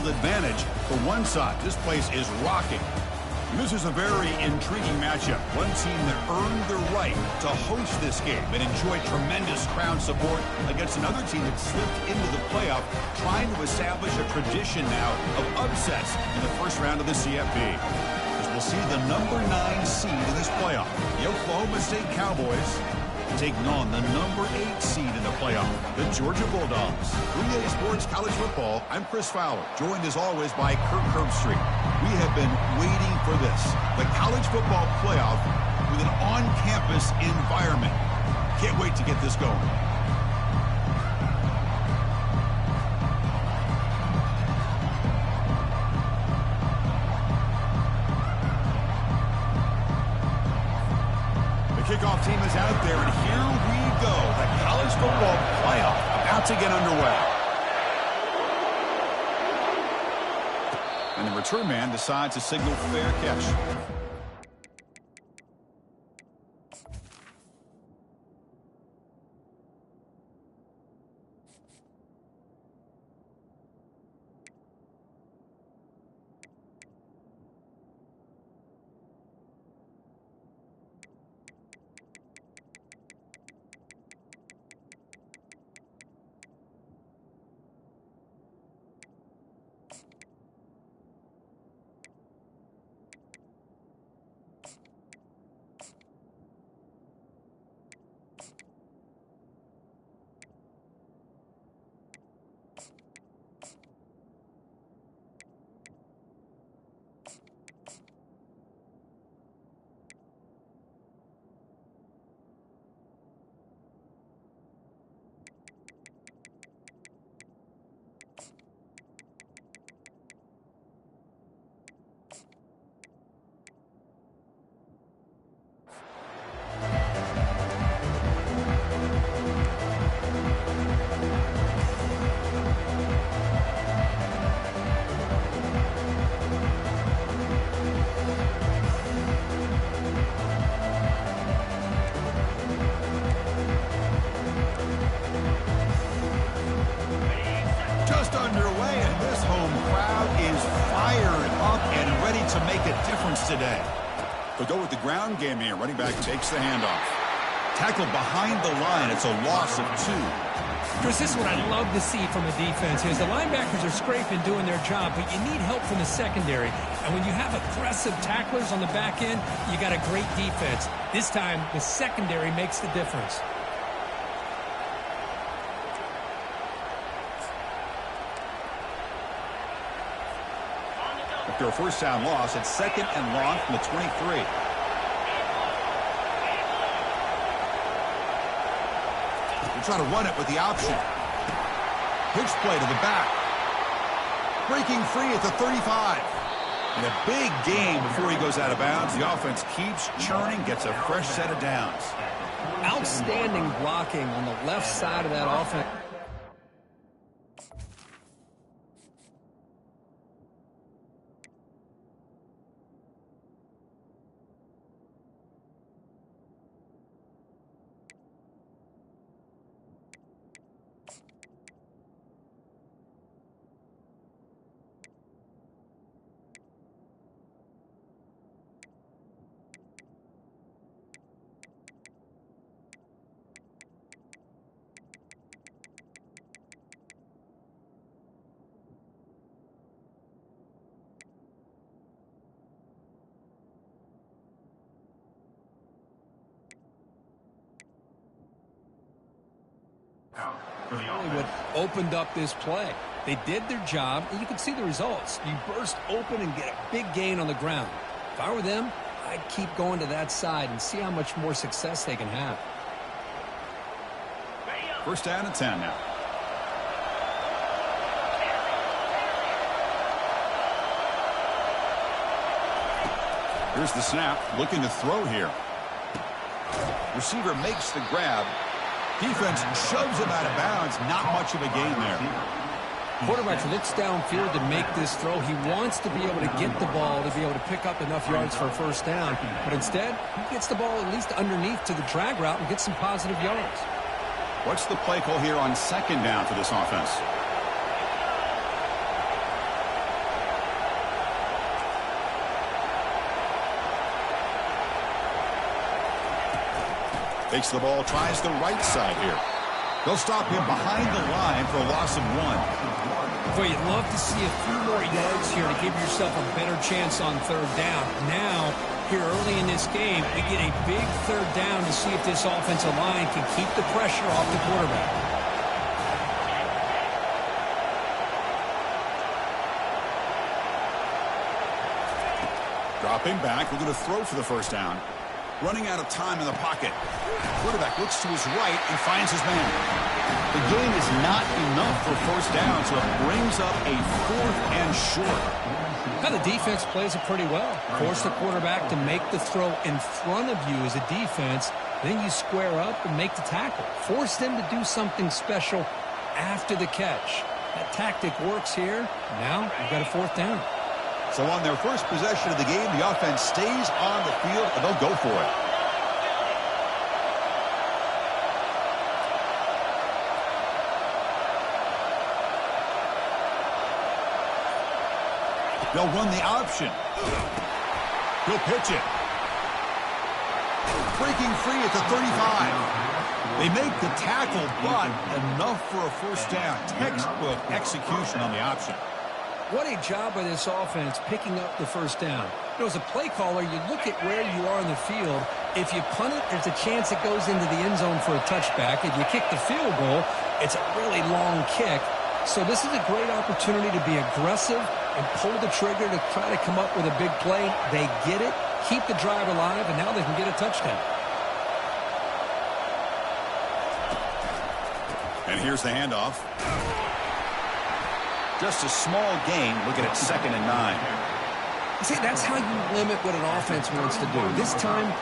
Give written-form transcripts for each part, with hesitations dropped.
field advantage for one side. This place is rocking. This is a very intriguing matchup. One team that earned the right to host this game and enjoyed tremendous crowd support against another team that slipped into the playoff, trying to establish a tradition now of upsets in the first round of the CFP. As we'll see the number 9 seed in this playoff, the Oklahoma State Cowboys, taking on the number 8 seed in the playoff, the Georgia Bulldogs. 3A Sports College Football, I'm Chris Fowler, joined as always by Kirk Herbstreit. We have been waiting for this, the college football playoff with an on-campus environment. Can't wait to get this going. Kickoff team is out there, and here we go. The college football playoff about to get underway. And the return man decides to signal fair catch. Today. They'll go with the ground game here. Running back takes the handoff. Tackled behind the line. It's a loss of 2. Chris, this is what I love to see from a defense is the linebackers are scraping, doing their job, but you need help from the secondary. And when you have aggressive tacklers on the back end, you got a great defense. This time, the secondary makes the difference. After a first down loss, it's 2nd and long from the 23. They're trying to run it with the option. Pitch play to the back. Breaking free at the 35. And a big gain before he goes out of bounds. The offense keeps churning, gets a fresh set of downs. Outstanding blocking on the left side of that offense. What opened up this play. They did their job, and you can see the results. You burst open and get a big gain on the ground. If I were them, I'd keep going to that side and see how much more success they can have. First down and 10 now. Here's the snap, looking to throw here. Receiver makes the grab. Defense shoves him out of bounds. Not much of a gain there. Quarterback looks downfield to make this throw. He wants to be able to get the ball to be able to pick up enough yards for a first down. But instead, he gets the ball at least underneath to the drag route and gets some positive yards. What's the play call here on 2nd down for this offense? Takes the ball, tries the right side here. They'll stop him behind the line for a loss of 1. Well, you'd love to see a few more yards here to give yourself a better chance on third down. Now, here early in this game, we get a big third down to see if this offensive line can keep the pressure off the quarterback. Dropping back, we're going to throw for the first down. Running out of time in the pocket. Quarterback looks to his right and finds his man. The gain is not enough for first down, so it brings up a 4th and short. Now the defense plays it pretty well. Force the quarterback to make the throw in front of you as a defense. Then you square up and make the tackle. Force them to do something special after the catch. That tactic works here. Now you've got a 4th down. So on their first possession of the game, the offense stays on the field, and they'll go for it. They'll run the option. He'll pitch it. Breaking free at the 35. They make the tackle, but enough for a first down. Textbook execution on the option. What a job by this offense picking up the first down. You know, as a play caller, you look at where you are in the field. If you punt it, there's a chance it goes into the end zone for a touchback. If you kick the field goal, it's a really long kick. So this is a great opportunity to be aggressive and pull the trigger to try to come up with a big play. They get it, keep the drive alive, and now they can get a touchdown. And here's the handoff. Just a small gain. Look at it, 2nd and 9. See, that's how you limit what an offense wants to do. This time,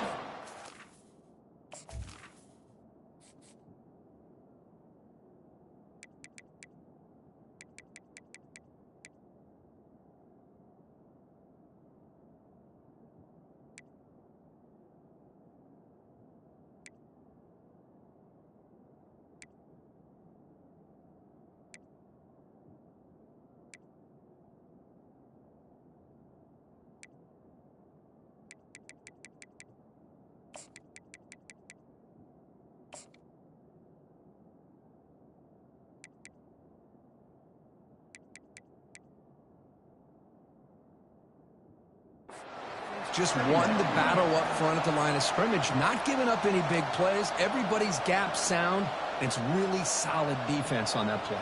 just won the battle up front at the line of scrimmage, not giving up any big plays. Everybody's gap sound. It's really solid defense on that play.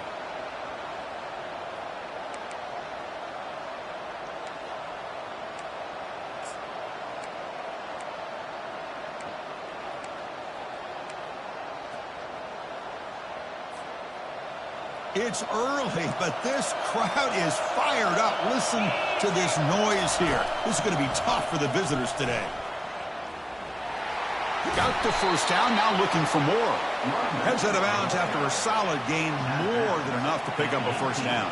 It's early, but this crowd is fired up. Listen to this noise here. This is going to be tough for the visitors today. Got the first down, now looking for more. Heads out of bounds after a solid gain, more than enough to pick up a first down.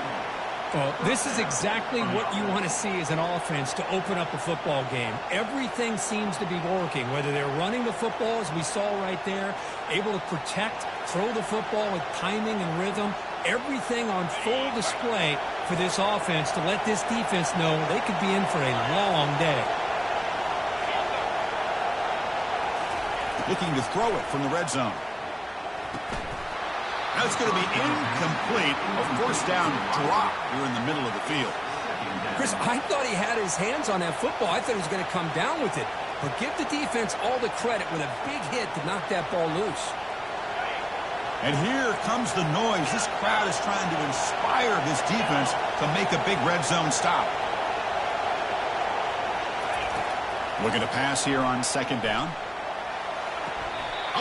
Well, this is exactly what you want to see as an offense to open up a football game. Everything seems to be working, whether they're running the football, as we saw right there, able to protect, throw the football with timing and rhythm. Everything on full display for this offense to let this defense know they could be in for a long day. Looking to throw it from the red zone. That's going to be incomplete. A first down drop here in the middle of the field. Chris, I thought he had his hands on that football. I thought he was going to come down with it. But give the defense all the credit with a big hit to knock that ball loose. And here comes the noise. This crowd is trying to inspire this defense to make a big red zone stop. Looking to pass here on 2nd down.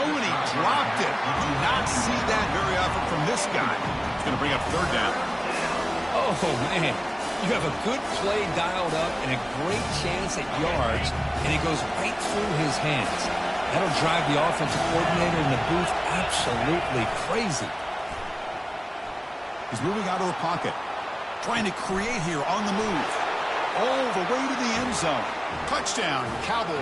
Oh, and he dropped it. You do not see that very often from this guy. It's going to bring up 3rd down. Oh, man. You have a good play dialed up and a great chance at yards, and it goes right through his hands. That'll drive the offensive coordinator in the booth absolutely crazy. He's moving out of the pocket. Trying to create here on the move. All the way to the end zone. Touchdown, Cowboys.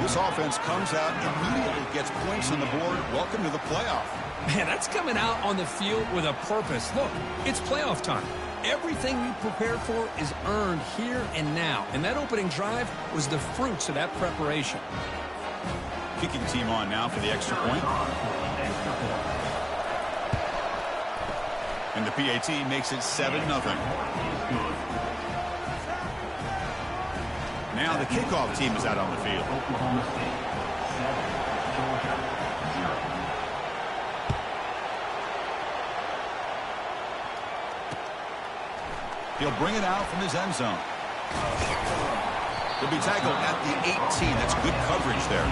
This offense comes out, immediately gets points on the board. Welcome to the playoff. Man, that's coming out on the field with a purpose. Look, it's playoff time. Everything you prepared for is earned here and now. And that opening drive was the fruits of that preparation. kicking team on now for the extra point. And the PAT makes it 7-0. Now the kickoff team is out on the field. He'll bring it out from his end zone. He'll be tackled at the 18. That's good coverage there.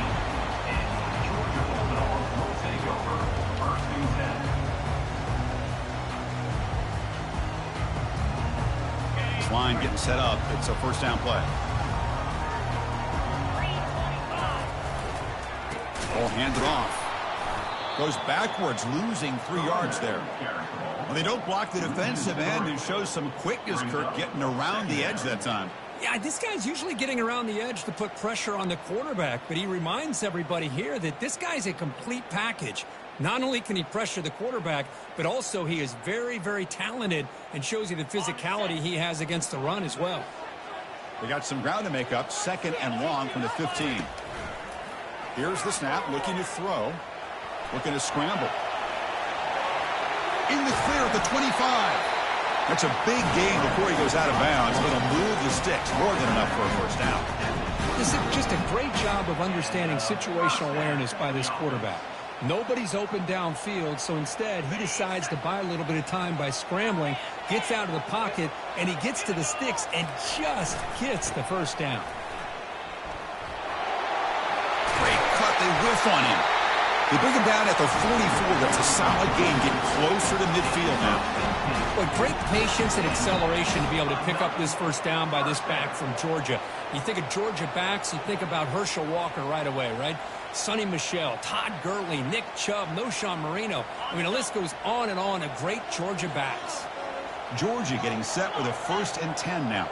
This line getting set up. It's a first down play. Ball handed off. Goes backwards, losing 3 yards there. Well, they don't block the defensive end and shows some quickness, Kirk, getting around the edge that time. Yeah, this guy's usually getting around the edge to put pressure on the quarterback, but he reminds everybody here that this guy's a complete package. Not only can he pressure the quarterback, but also he is very, very talented and shows you the physicality he has against the run as well. They got some ground to make up, 2nd and long from the 15. Here's the snap, looking to throw, looking to scramble. In the clear at the 25. That's a big gain before he goes out of bounds. It'll move the sticks, more than enough for a first down. This is just a great job of understanding situational awareness by this quarterback. Nobody's open downfield, so instead he decides to buy a little bit of time by scrambling, gets out of the pocket, and he gets to the sticks and just gets the first down. Great cut, they whiff on him. They bring him down at the 44. That's a solid gain, getting closer to midfield now. But great patience and acceleration to be able to pick up this first down by this back from Georgia. You think of Georgia backs, you think about Herschel Walker right away, right? Sonny Michel, Todd Gurley, Nick Chubb, Noshawn Marino. I mean, the list goes on and on of great Georgia backs. Georgia getting set with a 1st and 10 now.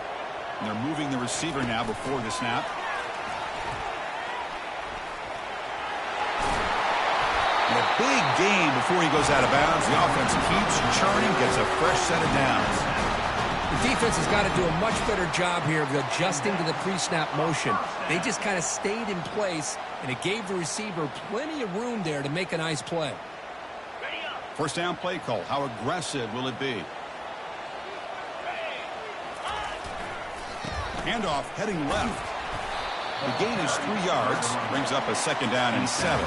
And they're moving the receiver now before the snap. And a big gain before he goes out of bounds. The offense keeps churning, gets a fresh set of downs. The defense has got to do a much better job here of adjusting to the pre-snap motion. They just kind of stayed in place, and it gave the receiver plenty of room there to make a nice play. First down play call. How aggressive will it be? Handoff heading left. The gain is 3 yards. Brings up a 2nd down and 7.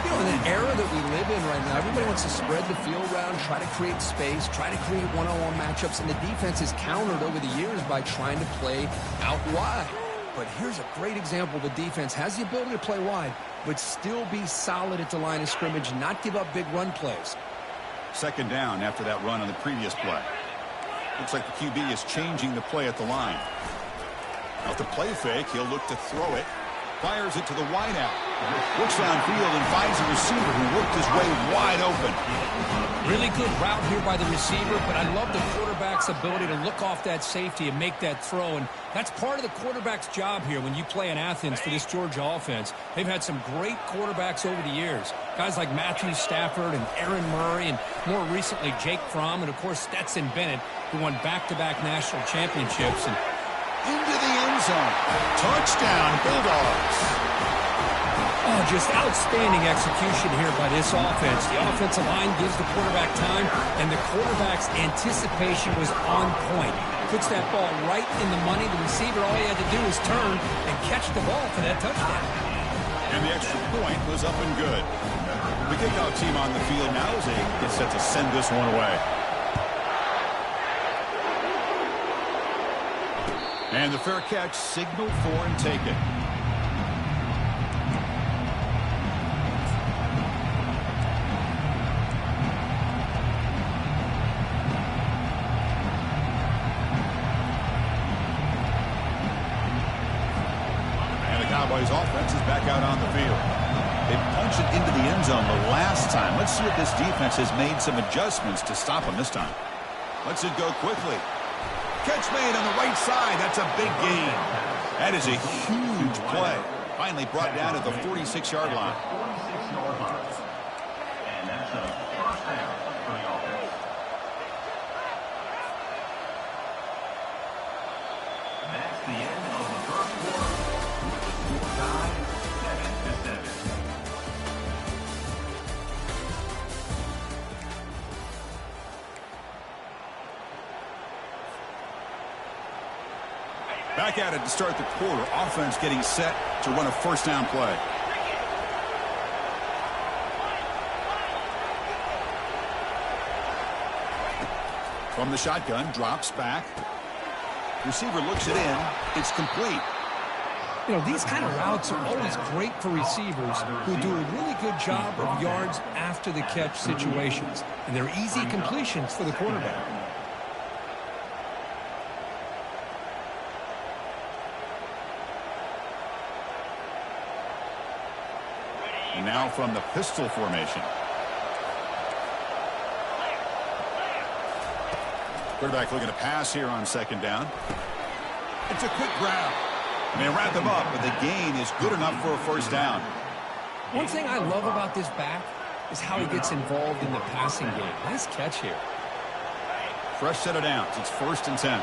You know, in an era that we live in right now, everybody wants to spread the field around, try to create space, try to create one-on-one matchups, and the defense has countered over the years by trying to play out wide. But here's a great example. The defense has the ability to play wide, but still be solid at the line of scrimmage, not give up big run plays. 2nd down after that run on the previous play. Looks like the QB is changing the play at the line. Off the play fake, he'll look to throw it. Fires it to the wideout. Looks downfield and finds a receiver who worked his way wide open. Really good route here by the receiver, but I love the quarterback's ability to look off that safety and make that throw. And that's part of the quarterback's job here when you play in Athens for this Georgia offense. They've had some great quarterbacks over the years. Guys like Matthew Stafford and Aaron Murray, and more recently Jake Fromm, and of course Stetson Bennett, who won back-to-back national championships. And into the end zone. Touchdown, Bulldogs. Oh, just outstanding execution here by this offense. The offensive line gives the quarterback time, and the quarterback's anticipation was on point. Puts that ball right in the money. The receiver, all he had to do was turn and catch the ball for that touchdown. And the extra point was up and good. The kickoff team on the field now as they get set to send this one away. And the fair catch, signal for and take it. And the Cowboys offense is back out on the field. They punched it into the end zone the last time. Let's see if this defense has made some adjustments to stop them this time. Lets it go quickly. Catch made on the right side. That's a big gain. That is a huge play. Finally brought down at the 46-yard line. And that's a first down for the offense. That's the end of the first quarter. Tie 7-7. Back at it to start the quarter. Offense getting set to run a first down play. From the shotgun, drops back. Receiver looks it in. It's complete. You know, these kind of routes are always great for receivers who do a really good job of yards after the catch situations. And they're easy completions for the quarterback. And now from the pistol formation. Quarterback looking to pass here on second down. It's a quick grab. And they wrap them up, but the gain is good enough for a first down. One thing I love about this back is how he gets involved in the passing game. Nice catch here. Fresh set of downs. It's 1st and 10.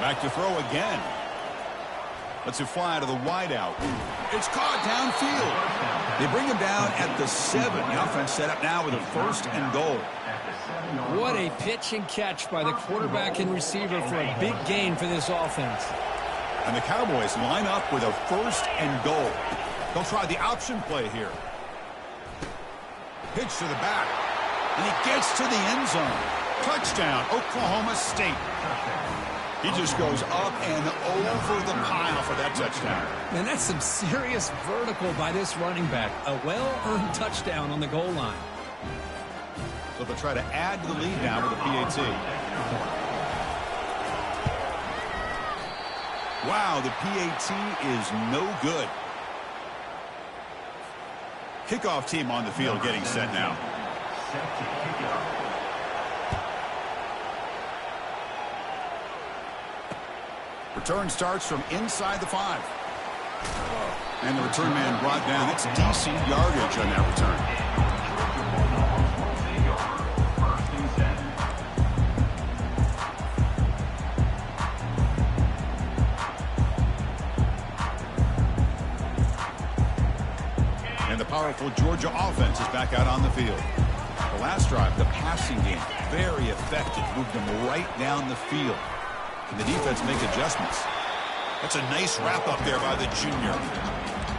Back to throw again. Lets it fly to the wideout. It's caught downfield. They bring him down at the 7. The offense set up now with a 1st and goal. What a pitch and catch by the quarterback and receiver for a big gain for this offense. And the Cowboys line up with a 1st and goal. They'll try the option play here. Pitch to the back. And he gets to the end zone. Touchdown, Oklahoma State. He just goes up and over the pile for that touchdown. Man, that's some serious vertical by this running back. A well-earned touchdown on the goal line. So they'll try to add to the lead now with a PAT. Wow, the PAT is no good. Kickoff team on the field getting set now. Return starts from inside the 5. And the return man brought down. It's decent yardage on that return. And the powerful Georgia offense is back out on the field. The last drive, the passing game, very effective. Moved them right down the field. And the defense make adjustments. That's a nice wrap-up there by the junior.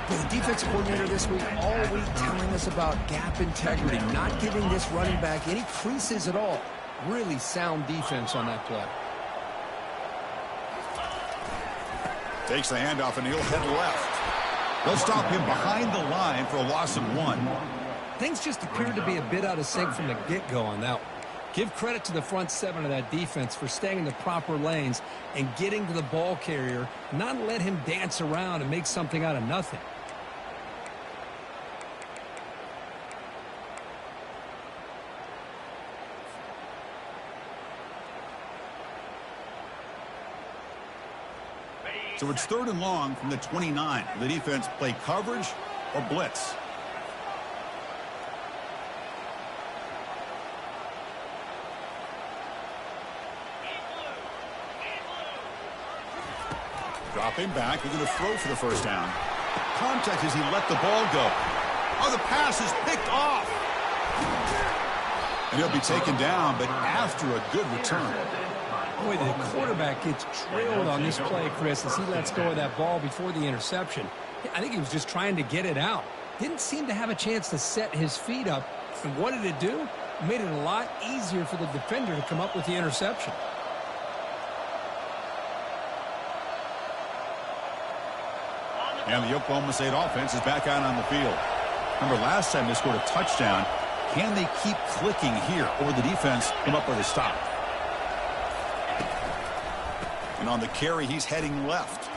Well, the defensive coordinator this week all week telling us about gap integrity, not giving this running back any creases at all. Really sound defense on that play. Takes the handoff and he'll head left. They'll stop him behind the line for a loss of 1. Things just appeared to be a bit out of sync from the get-go on that one. Give credit to the front 7 of that defense for staying in the proper lanes and getting to the ball carrier, not let him dance around and make something out of nothing. So it's 3rd and long from the 29. The defense play coverage or blitz. Dropping back, they're going to throw for the first down. Contact as he let the ball go. Oh, the pass is picked off. And he'll be taken down, but after a good return. Boy, the quarterback gets trailed on this play, Chris, as he lets go of that ball before the interception. I think he was just trying to get it out. Didn't seem to have a chance to set his feet up. And what did it do? It made it a lot easier for the defender to come up with the interception. And the Oklahoma State offense is back out on the field. Remember, last time they scored a touchdown. Can they keep clicking here, or will the defense come up with a stop? And on the carry, he's heading left.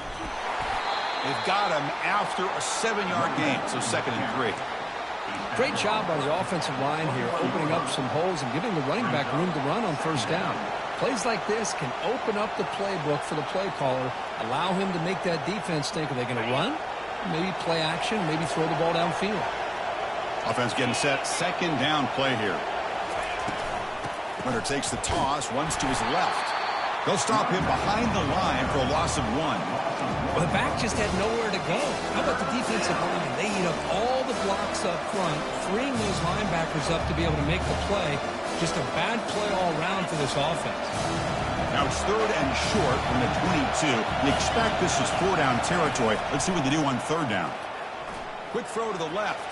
They've got him after a 7-yard gain, so 2nd and 3. Great job by the offensive line here, opening up some holes and giving the running back room to run on first down. Plays like this can open up the playbook for the play caller, allow him to make that defense think, are they going to run? Maybe play action, maybe throw the ball downfield. Offense getting set, 2nd down play here. Runner takes the toss, runs to his left. They'll stop him behind the line for a loss of 1. Well, the back just had nowhere to go. How about the defensive line? They eat up all the blocks up front, freeing those linebackers up to be able to make the play. Just a bad play all around for this offense. Now it's 3rd and short from the 22. You expect this is 4-down territory. Let's see what they do on 3rd down. Quick throw to the left.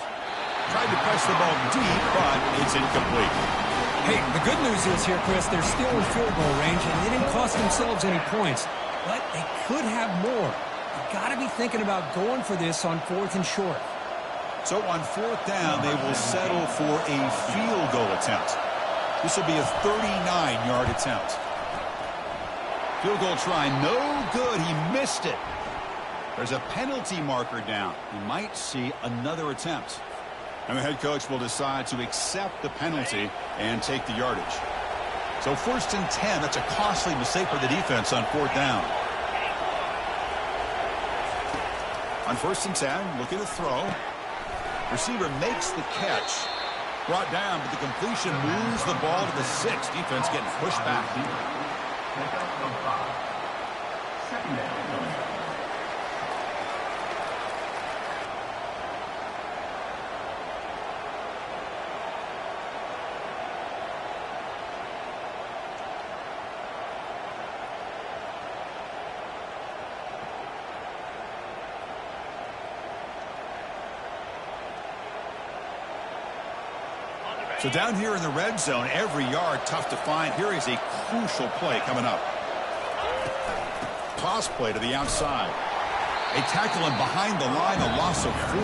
Tried to press the ball deep, but it's incomplete. Hey, the good news is here, Chris, they're still in field goal range, and they didn't cost themselves any points. But they could have more. You've got to be thinking about going for this on 4th and short. So on 4th down, they will settle for a field goal attempt. This will be a 39-yard attempt. Field goal try, no good. He missed it. There's a penalty marker down. He might see another attempt. And the head coach will decide to accept the penalty and take the yardage. So 1st and 10, that's a costly mistake for the defense on 4th down. On 1st and 10, looking to throw. Receiver makes the catch. Brought down, but the completion moves the ball to the 6. Defense getting pushed back. Second down. So down here in the red zone, every yard tough to find. Here is a crucial play coming up. Toss play to the outside. A tackle and behind the line, a loss of 4.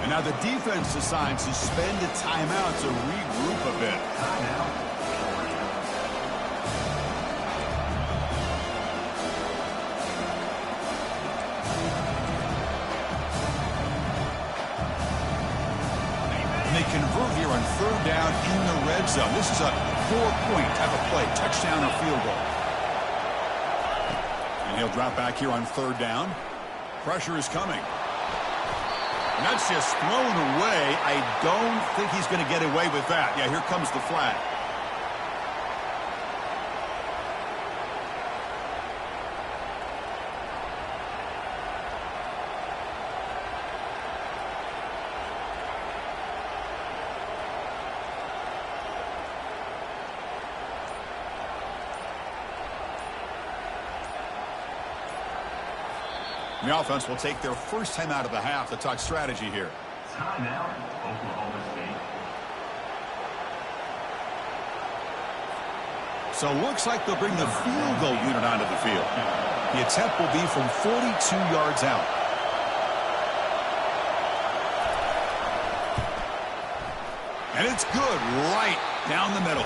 And now the defense decides to spend a timeout to regroup a bit. They convert here on 3rd down in the red zone. This is a 4-point type of play, touchdown or field goal. And he'll drop back here on 3rd down. Pressure is coming. And that's just thrown away. I don't think he's going to get away with that. Yeah, here comes the flag. The offense will take their first time out of the half to talk strategy here. Timeout, Oklahoma State. So looks like they'll bring the field goal unit onto the field. The attempt will be from 42 yards out. And it's good right down the middle.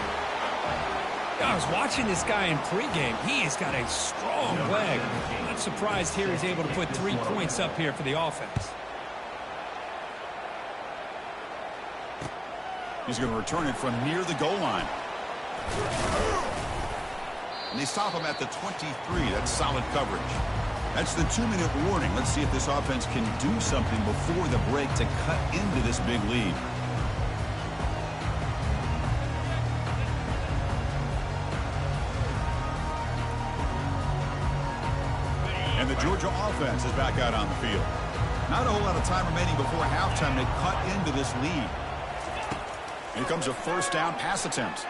I was watching this guy in pregame. He has got a strong leg. I'm not surprised here he's able to put 3 points up here for the offense. He's going to return it from near the goal line. And they stop him at the 23. That's solid coverage. That's the 2-minute warning. Let's see if this offense can do something before the break to cut into this big lead. And the Georgia offense is back out on the field. Not a whole lot of time remaining before halftime to cut into this lead. Here comes a first down pass attempt.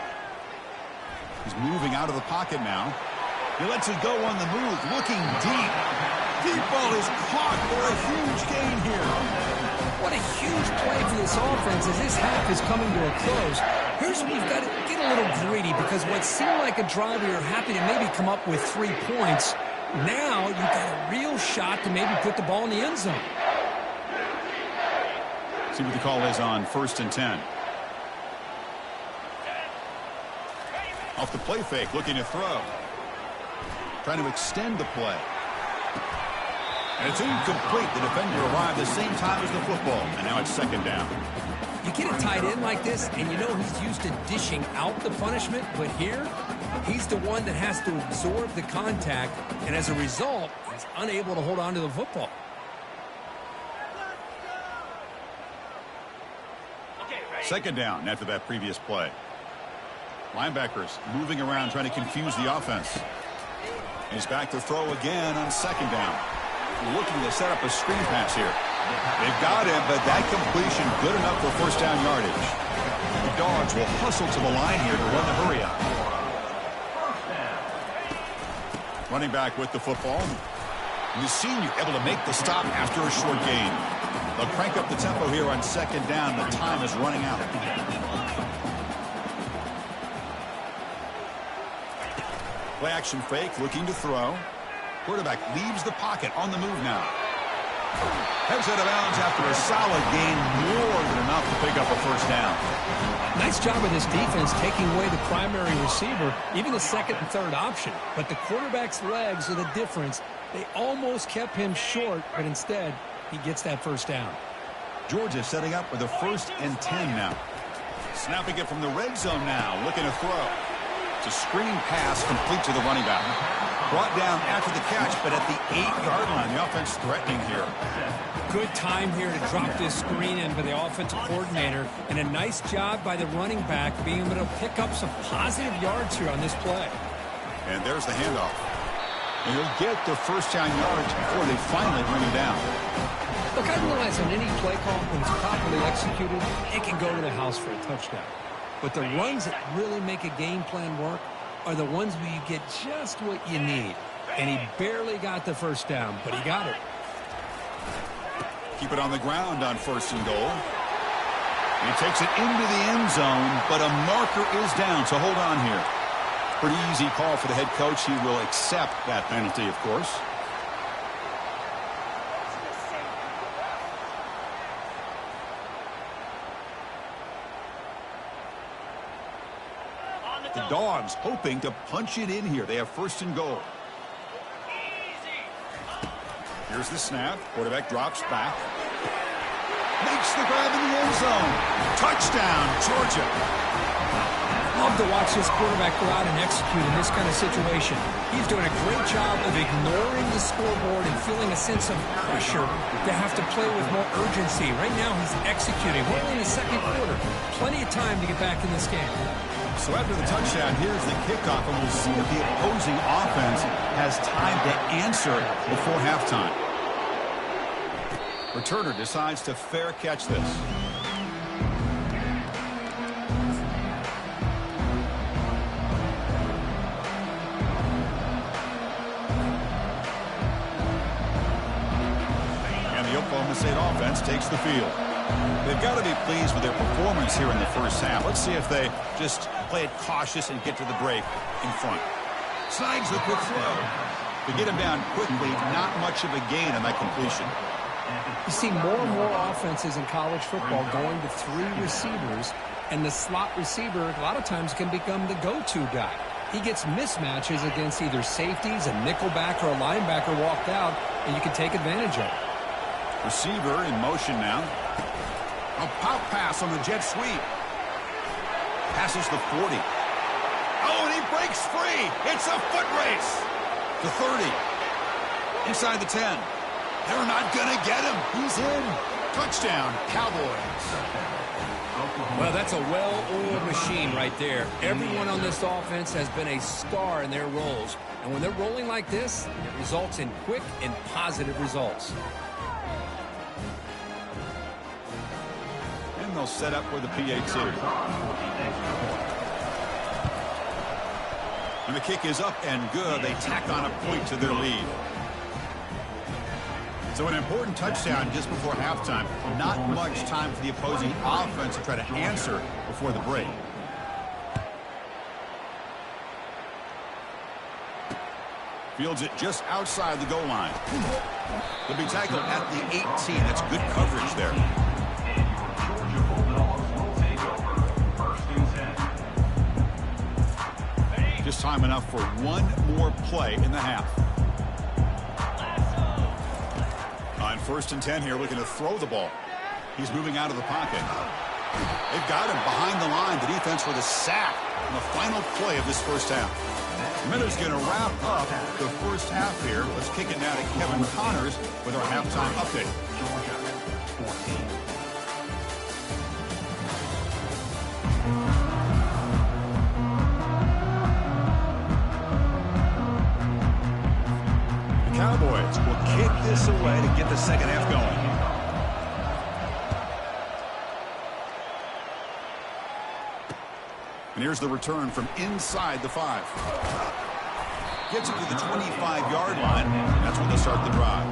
He's moving out of the pocket now. He lets it go on the move, looking deep. Deep ball is caught for a huge gain here. What a huge play for this offense as this half is coming to a close. Here's where you've got to get a little greedy because what seemed like a drive where you're happy to maybe come up with 3 points, now you've got a real shot to maybe put the ball in the end zone. See what the call is on 1st and 10. Off the play fake, looking to throw. Trying to extend the play. And it's incomplete. The defender arrived the same time as the football. And now it's 2nd down. You get a tight end like this, and you know he's used to dishing out the punishment, but here, he's the one that has to absorb the contact, and as a result, he's unable to hold on to the football. Second down after that previous play. Linebackers moving around trying to confuse the offense. He's back to throw again on 2nd down. Looking to set up a screen pass here. They've got him, but that completion good enough for first down yardage. The Dogs will hustle to the line here to run the hurry up. Running back with the football. The senior able to make the stop after a short gain. They'll crank up the tempo here on second down. The time is running out. Play action fake, looking to throw. Quarterback leaves the pocket, on the move now. Heads out of bounds after a solid gain, more than enough to pick up a first down. Nice job of this defense taking away the primary receiver, even the second and third option. But the quarterback's legs are the difference. They almost kept him short, but instead, he gets that first down. Georgia setting up with a 1st and 10 now. Snapping it from the red zone now, looking to throw. It's a screen pass complete to the running back. Brought down after the catch, but at the 8-yard line, the offense threatening here. Good time here to drop this screen in for the offensive coordinator, and a nice job by the running back being able to pick up some positive yards here on this play. And there's the handoff. And he'll get the first down yards before they finally bring him down. Look, I realize on any play call, when it's properly executed, it can go to the house for a touchdown. But the runs that really make a game plan work are the ones where you get just what you need. And he barely got the first down, but he got it. Keep it on the ground on 1st and goal. He takes it into the end zone, but a marker is down, so hold on here. Pretty easy call for the head coach. He will accept that penalty, of course. The Dogs hoping to punch it in here. They have 1st and goal. Here's the snap. Quarterback drops back. Makes the grab in the end zone. Touchdown, Georgia. Love to watch this quarterback go out and execute in this kind of situation. He's doing a great job of ignoring the scoreboard and feeling a sense of pressure to have to play with more urgency. Right now, he's executing. We're only in the second quarter. Plenty of time to get back in this game. So after the touchdown, here's the kickoff, and we'll see if the opposing offense has time to answer before halftime. Returner decides to fair catch this. And the Oklahoma State offense takes the field. They've got to be pleased with their performance here in the first half. Let's see if they just play it cautious and get to the break in front. Snags the quick throw. To get him down quickly, not much of a gain on that completion. You see more and more offenses in college football going to 3 receivers, and the slot receiver a lot of times can become the go-to guy. He gets mismatches against either safeties, a nickelback, or a linebacker walked out, and you can take advantage of it. Receiver in motion now. A pop pass on the jet sweep. Passes the 40. Oh, and he breaks free. It's a foot race. To 30. Inside the 10. They're not going to get him. He's in. Touchdown, Cowboys. Well, that's a well-oiled machine right there. Everyone on this offense has been a star in their roles. And when they're rolling like this, it results in quick and positive results. And they'll set up for the PAT. And the kick is up and good. They tack on a point to their lead. So an important touchdown just before halftime. Not much time for the opposing offense to try to answer before the break. Fields it just outside the goal line. He'll be tackled at the 18. That's good coverage there. Just time enough for one more play in the half. On 1st and 10 here, looking to throw the ball. He's moving out of the pocket. They've got him behind the line. The defense with a sack on the final play of this first half. Miller's going to wrap up the first half here. Let's kick it now to Kevin Connors with our halftime update. The Cowboys will kick this away to get the second half going. And here's the return from inside the 5. Gets it to the 25-yard line. That's when they start the drive.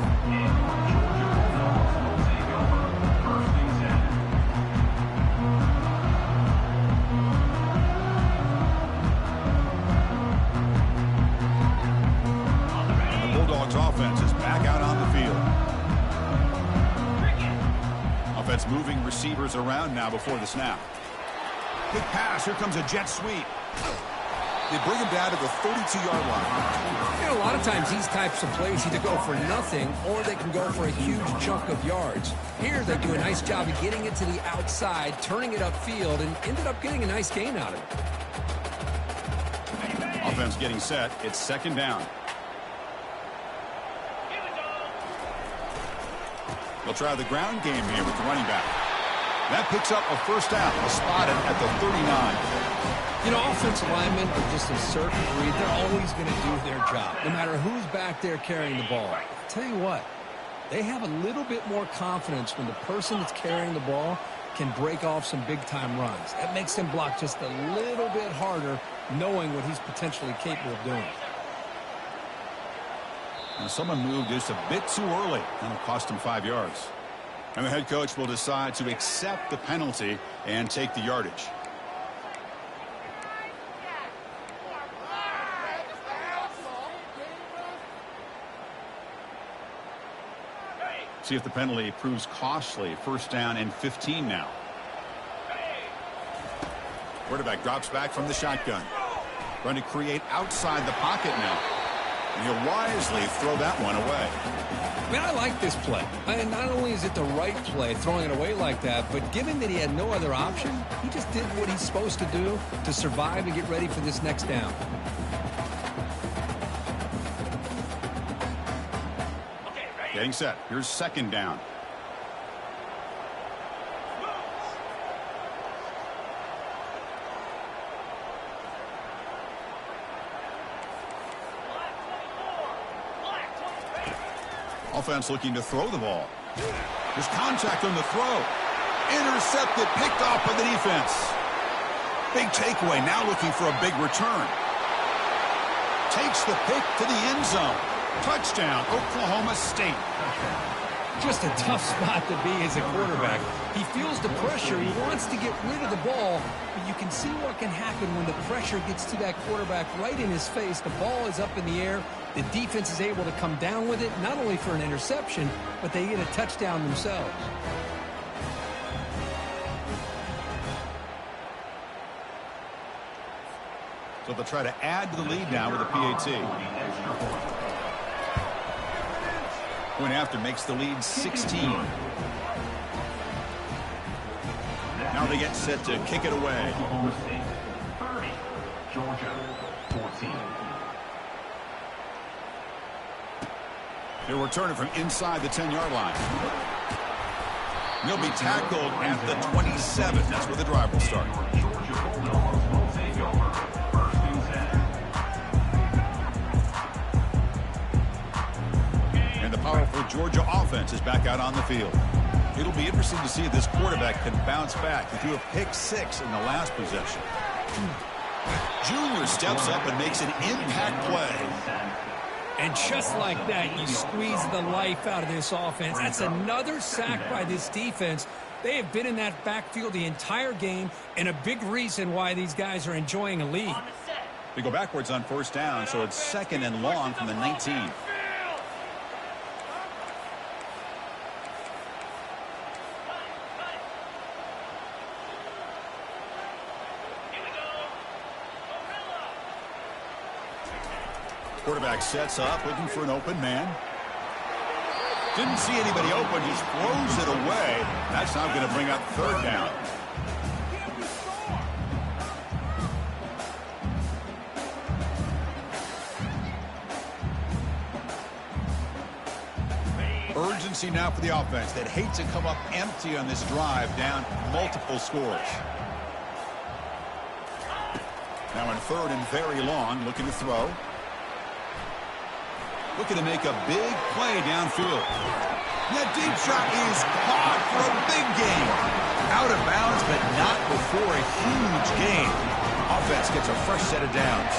And the Bulldogs offense is back out on the field. Offense moving receivers around now before the snap. Quick pass. Here comes a jet sweep. They bring him down to the 32-yard line. You know, a lot of times these types of plays either go for nothing or they can go for a huge chunk of yards. Here they do a nice job of getting it to the outside, turning it upfield, and ended up getting a nice gain out of it. Offense getting set. It's second down. They'll try the ground game here with the running back. That picks up a first down. Spotted at the 39. You know, offensive linemen are just a certain breed. They're always going to do their job, no matter who's back there carrying the ball. I'll tell you what, they have a little bit more confidence when the person that's carrying the ball can break off some big-time runs. That makes them block just a little bit harder, knowing what he's potentially capable of doing. Now someone moved just a bit too early. That'll cost him 5 yards. And the head coach will decide to accept the penalty and take the yardage. See if the penalty proves costly. First down and 15 now. Quarterback drops back from the shotgun. Trying to create outside the pocket now. And he'll wisely throw that one away. I mean, I like this play. And not only is it the right play, throwing it away like that, but given that he had no other option, he just did what he's supposed to do to survive and get ready for this next down. Getting set. Here's second down. Offense looking to throw the ball. There's contact on the throw. Intercepted, picked off by the defense. Big takeaway, now looking for a big return. Takes the pick to the end zone. Touchdown, Oklahoma State. Just a tough spot to be as a quarterback. He feels the pressure. He wants to get rid of the ball, but you can see what can happen when the pressure gets to that quarterback right in his face. The ball is up in the air. The defense is able to come down with it, not only for an interception, but they get a touchdown themselves. So they'll try to add to the lead now with a PAT. Point after makes the lead 16. Now they get set to kick it away. Oklahoma State 30, Georgia 14. They'll return it from inside the 10-yard line. They'll be tackled at the 27. That's where the drive will start. And the powerful Georgia offense is back out on the field. It'll be interesting to see if this quarterback can bounce back. He threw a pick 6 in the last possession. Junior steps up and makes an impact play. And just like that, you squeeze the life out of this offense. That's another sack by this defense. They have been in that backfield the entire game, and a big reason why these guys are enjoying a lead. They go backwards on first down, so it's second and long from the 19. Quarterback sets up, looking for an open man. Didn't see anybody open, just throws it away. That's now going to bring up third down. Urgency now for the offense. They'd hate to come up empty on this drive, down multiple scores. Now in third and very long, looking to throw. Looking to make a big play downfield. That deep shot is caught for a big gain. Out of bounds, but not before a huge gain. Offense gets a fresh set of downs.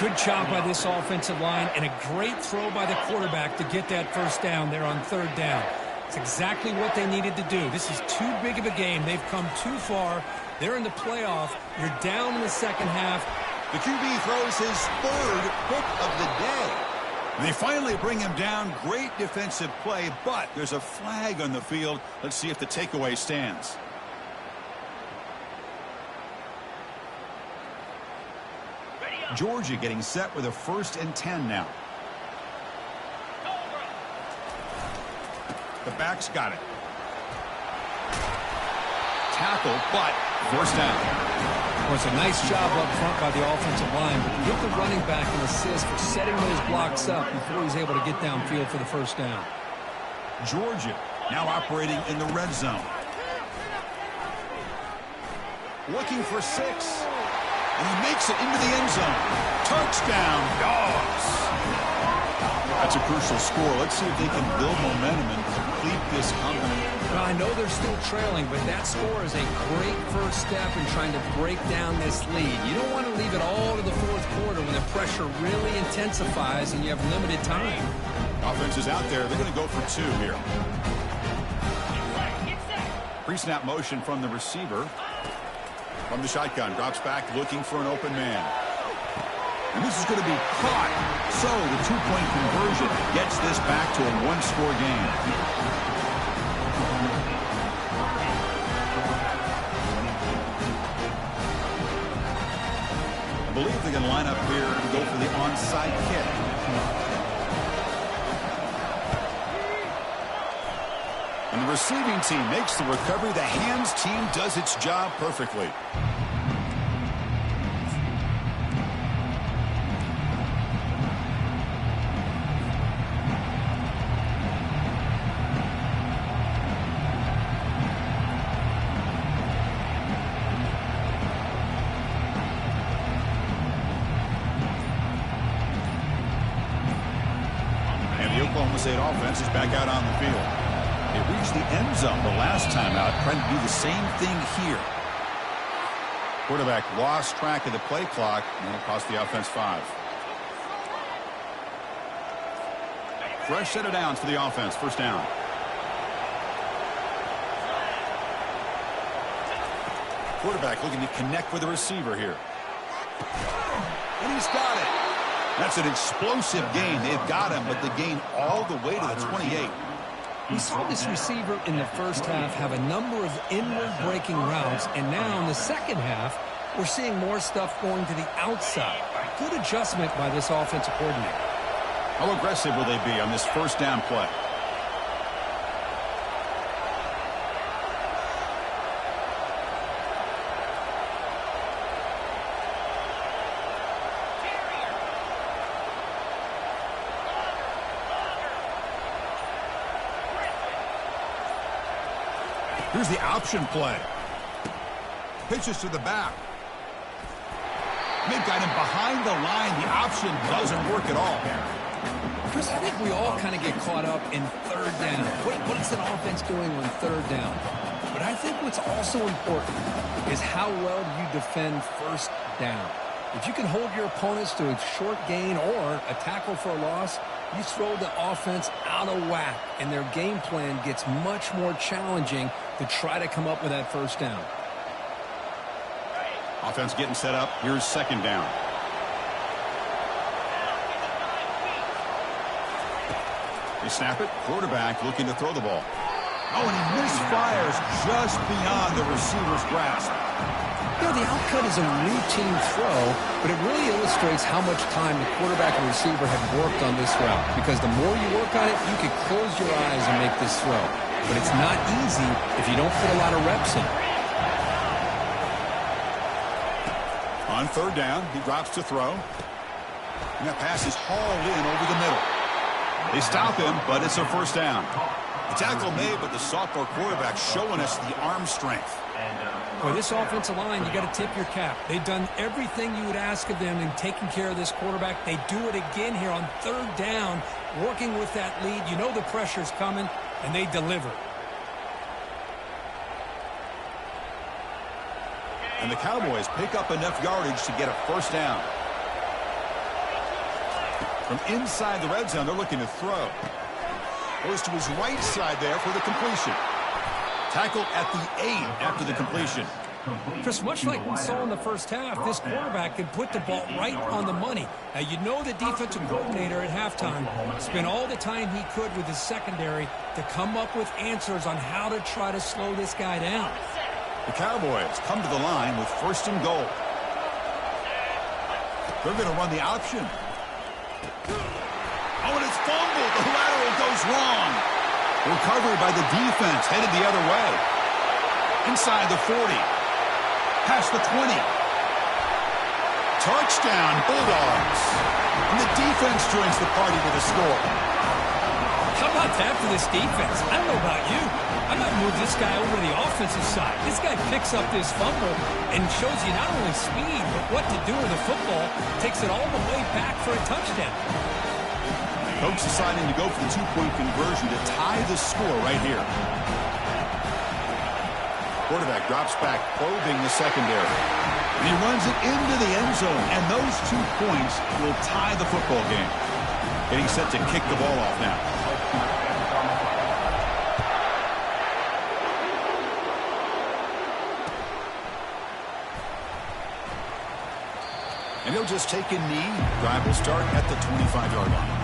Good job by this offensive line and a great throw by the quarterback to get that first down there on third down. It's exactly what they needed to do. This is too big of a game. They've come too far. They're in the playoff. You're down in the second half. The QB throws his third pick of the day. And they finally bring him down. Great defensive play, but there's a flag on the field. Let's see if the takeaway stands. Georgia getting set with a 1st and 10 now. The back's got it. Tackle, but first down. Well, it's a nice job up front by the offensive line, but give the running back an assist for setting those blocks up before he's able to get downfield for the first down. Georgia now operating in the red zone. Looking for 6. And he makes it into the end zone. Touchdown, Dogs. That's a crucial score. Let's see if they can build momentum and complete this comeback. Well, I know they're still trailing, but that score is a great first step in trying to break down this lead. You don't want to leave it all to the fourth quarter when the pressure really intensifies and you have limited time. Offense is out there. They're going to go for 2 here. Pre-snap motion from the receiver. From the shotgun, drops back looking for an open man. And this is going to be caught. So the 2-point conversion gets this back to a 1-score game. I believe they're going to line up here and go for the onside kick. And the receiving team makes the recovery. The hands team does its job perfectly. And the Oklahoma State offense is back out on the field. They reached the end zone the last time out, trying to do the same thing here. Quarterback lost track of the play clock, and it'll cost the offense 5. Fresh set of downs for the offense. First down. Quarterback looking to connect with the receiver here. And he's got it. That's an explosive gain. They've got him, but the gain all the way to the 28. We saw this receiver in the first half have a number of inward breaking routes, and now in the second half, we're seeing more stuff going to the outside. Good adjustment by this offensive coordinator. How aggressive will they be on this first down play? Here's the option play. Pitches to the back. They've got him behind the line. The option doesn't work at all. Chris, I think we all kind of get caught up in third down. What is an offense doing on third down? But I think what's also important is how well you defend first down. If you can hold your opponents to a short gain or a tackle for a loss, you throw the offense out of whack, and their game plan gets much more challenging to try to come up with that first down. Offense getting set up. Here's second down. They snap it. Quarterback looking to throw the ball. Oh, and he misfires just beyond the receiver's grasp. You know, the outcut is a routine throw, but it really illustrates how much time the quarterback and receiver have worked on this route. Because the more you work on it, you can close your eyes and make this throw. But it's not easy if you don't put a lot of reps in. On third down, he drops to throw. And that pass is hauled in over the middle. They stop him, but it's a first down. The tackle made, but the sophomore quarterback showing us the arm strength. Boy, this offensive line, you got to tip your cap. They've done everything you would ask of them in taking care of this quarterback. They do it again here on third down, working with that lead. You know the pressure's coming, and they deliver. And the Cowboys pick up enough yardage to get a first down. From inside the red zone, they're looking to throw. Goes to his right side there for the completion. Tackled at the 8 after the completion. Chris, much like we saw in the first half, this quarterback can put the ball right on the money. Now, you know the defensive coordinator at halftime spent all the time he could with his secondary to come up with answers on how to try to slow this guy down. The Cowboys come to the line with 1st and goal. They're going to run the option. Oh, and it's fumbled. The lateral goes wrong. Recovery by the defense, headed the other way. Inside the 40. Past the 20. Touchdown, Bulldogs. And the defense joins the party with a score. How about that for this defense? I don't know about you. I might move this guy over to the offensive side. This guy picks up this fumble and shows you not only speed, but what to do with the football. Takes it all the way back for a touchdown. Coach deciding to go for the 2-point conversion to tie the score right here. Quarterback drops back, probing the secondary. And he runs it into the end zone, and those 2 points will tie the football game. Getting set to kick the ball off now. And he'll just take a knee. Drive will start at the 25-yard line.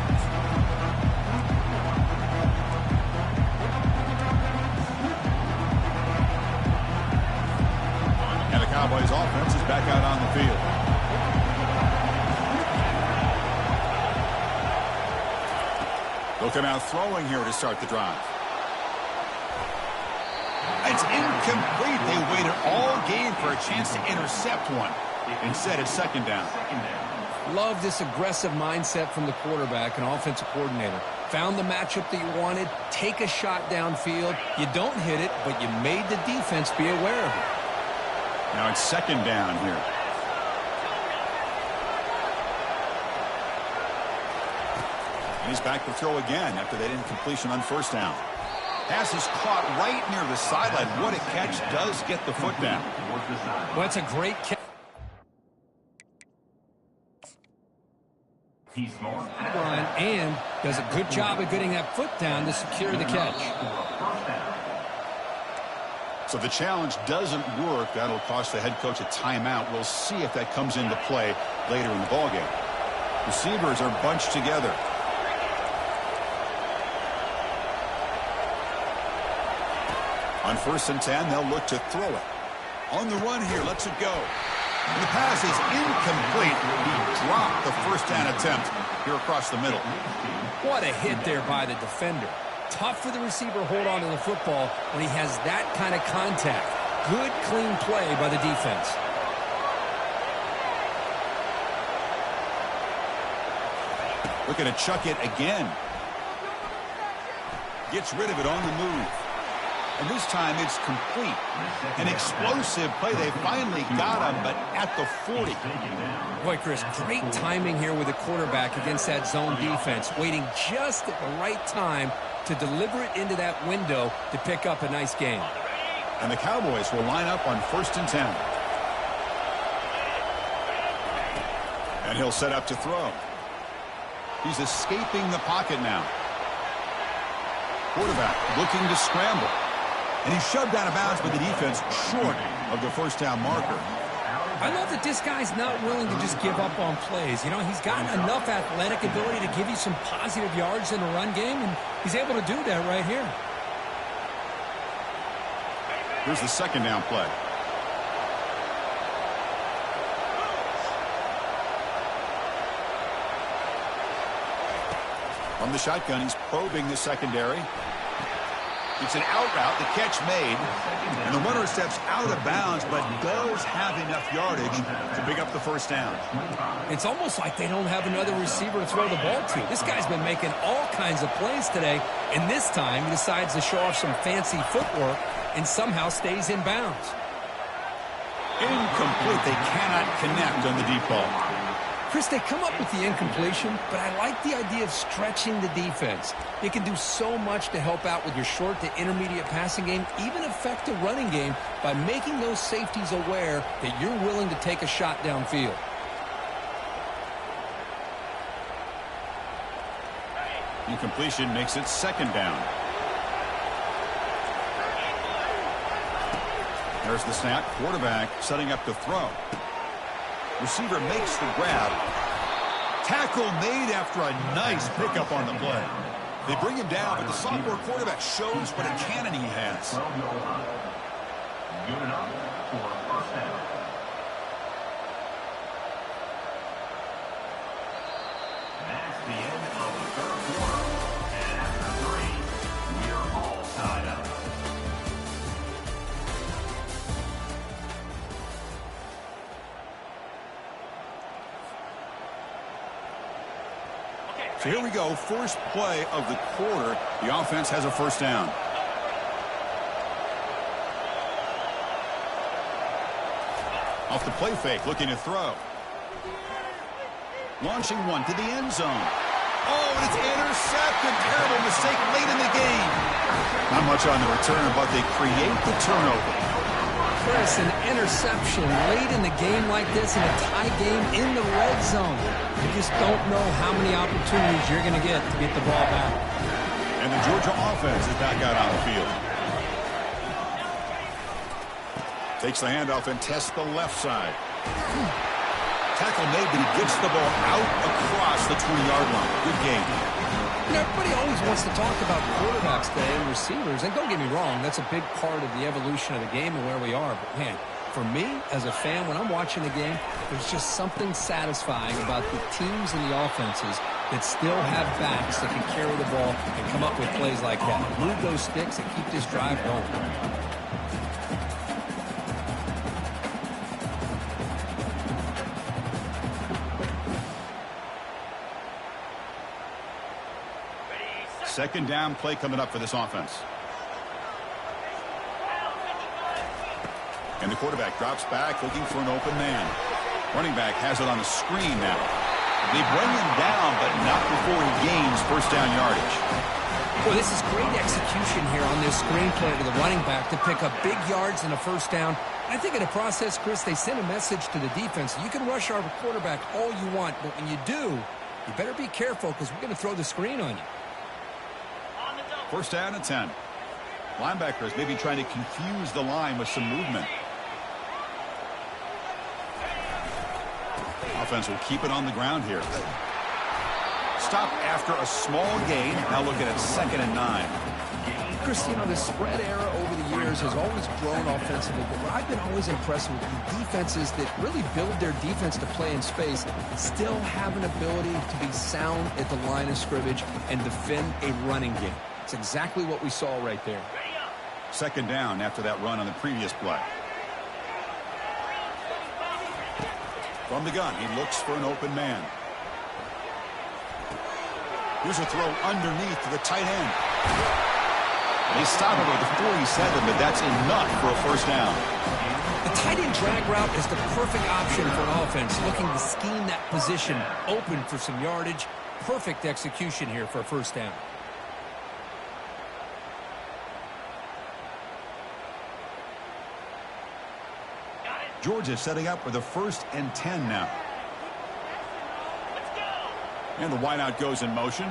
And the Cowboys offense is back out on the field. They'll come out throwing here to start the drive. It's incomplete. They waited all game for a chance to intercept one. Instead, it's 2nd down. Love this aggressive mindset from the quarterback and offensive coordinator. Found the matchup that you wanted. Take a shot downfield. You don't hit it, but you made the defense be aware of it. Now it's 2nd down here. And he's back to throw again after that incompletion on 1st down. Pass is caught right near the sideline. What a catch. Does get the foot down. Well, that's a great catch. And does a good job of getting that foot down to secure the catch. So the challenge doesn't work. That'll cost the head coach a timeout. We'll see if that comes into play later in the ballgame. Receivers are bunched together. On 1st and 10, they'll look to throw it. On the run here, lets it go. And the pass is incomplete. He dropped the 1st down attempt here across the middle. What a hit there by the defender. Tough for the receiver to hold on to the football when he has that kind of contact. Good, clean play by the defense. Looking to chuck it again. Gets rid of it on the move. And this time it's complete. An explosive play. They finally got him, but at the 40. Boy, Chris, great timing here with the quarterback against that zone defense. Waiting just at the right time to deliver it into that window to pick up a nice gain. And the Cowboys will line up on 1st and 10. And he'll set up to throw. He's escaping the pocket now. Quarterback looking to scramble. And he's shoved out of bounds by the defense short of the 1st down marker. I love that this guy's not willing to just give up on plays. You know, he's got enough athletic ability to give you some positive yards in the run game, and he's able to do that right here. Here's the 2nd down play. From the shotgun, he's probing the secondary. It's an out route, the catch made, and the runner steps out of bounds, but does have enough yardage to pick up the 1st down. It's almost like they don't have another receiver to throw the ball to. This guy's been making all kinds of plays today, and this time he decides to show off some fancy footwork and somehow stays in bounds. Incomplete. They cannot connect on the deep ball. Chris, they come up with the incompletion, but I like the idea of stretching the defense. It can do so much to help out with your short to intermediate passing game, even affect the running game by making those safeties aware that you're willing to take a shot downfield. Incompletion makes it second down. There's the snap. Quarterback setting up to throw. Receiver makes the grab. Tackle made after a nice pickup on the play. They bring him down, but the sophomore quarterback shows what a cannon he has. Good enough for a first down. That's the end of the third quarter. And after 3, we are all tied up. So here we go. First play of the quarter. The offense has a first down. Off the play fake, looking to throw. Launching one to the end zone. Oh, and it's intercepted. Terrible mistake late in the game. Not much on the return, but they create the turnover. Chris, an interception late in the game like this in a tie game in the red zone. You just don't know how many opportunities you're going to get to get the ball back. And the Georgia offense is back out on the field. Takes the handoff and tests the left side. Tackle made, but he gets the ball out across the 20-yard line. Good game. You know, everybody always wants to talk about quarterbacks today and receivers, and don't get me wrong, that's a big part of the evolution of the game and where we are. But, man, for me, as a fan, when I'm watching the game, there's just something satisfying about the teams and the offenses that still have backs that can carry the ball and come up with plays like that. Move those sticks and keep this drive going. Second down play coming up for this offense. And the quarterback drops back looking for an open man. Running back has it on the screen now. They bring him down, but not before he gains first down yardage. Boy, this is great execution here on this screen play to the running back to pick up big yards and a first down. I think in the process, Chris, they sent a message to the defense. You can rush our quarterback all you want, but when you do, you better be careful because we're going to throw the screen on you. First down and 10. Linebackers maybe trying to confuse the line with some movement. Offense will keep it on the ground here. Stop after a small gain. Now looking at 2nd and 9. Chris, you know, the spread era over the years has always grown offensively, but what I've been always impressed with the defenses that really build their defense to play in space still have an ability to be sound at the line of scrimmage and defend a running game. It's exactly what we saw right there. Second down after that run on the previous play. From the gun, he looks for an open man. Here's a throw underneath to the tight end. They stop it at the 47, but that's enough for a first down. The tight end drag route is the perfect option for an offense looking to scheme that position open for some yardage. Perfect execution here for a first down. Georgia setting up for the 1st and 10 now. And the wideout goes in motion.